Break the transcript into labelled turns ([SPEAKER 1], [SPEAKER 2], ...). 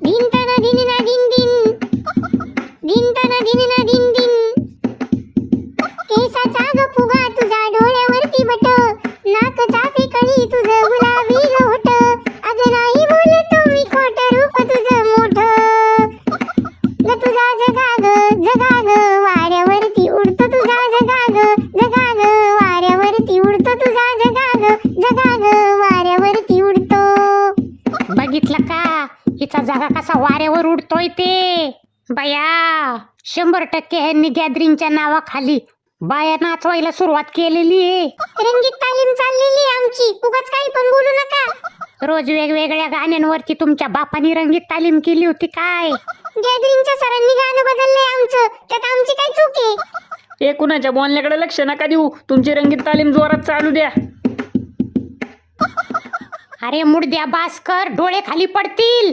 [SPEAKER 1] धिनताना धिनना दिन दिन, धिनताना धिनना दिन दिन. केसाचा ग फुगा तुझा डोळ्यावरती बट, नाकचा फेकळी तुझं गुलाबी ग होठ. अगं नाही बोलतो मी खोट, रूप तुझं मोठ ग तुझा जगा ग वाऱ्यावरती उडतो तुझा जगा ग वाऱ्यावरती उडतो तुझा जगा ग वाऱ्यावरती उडतो.
[SPEAKER 2] बघितलं का हिचा जागा कसा वाऱ्यावर उडतोय ते. बाया 100% ह्यांनी गॅदरिंगच्या नावाखाली बाया नाचवायला सुरुवात केलेली आहे.
[SPEAKER 1] रंगीत तालीम चाललेली आहे आमची, उगाच काही पण बोलू नका.
[SPEAKER 2] रोज वेगवेगळ्या गाण्यांवरती तुमच्या बापानी रंगीत तालीम केली होती काय?
[SPEAKER 1] गॅदरिंगच्या सरांनी गाणं बदललंय आमचं, त्यात आमची काय चूक आहे?
[SPEAKER 3] ए कुणाच्या बोलण्याकडे लक्ष नका देऊ, तुमची रंगीत तालीम जोरात चालू द्या.
[SPEAKER 2] अरे मुडद्या बास कर, डोळे खाली पडतील.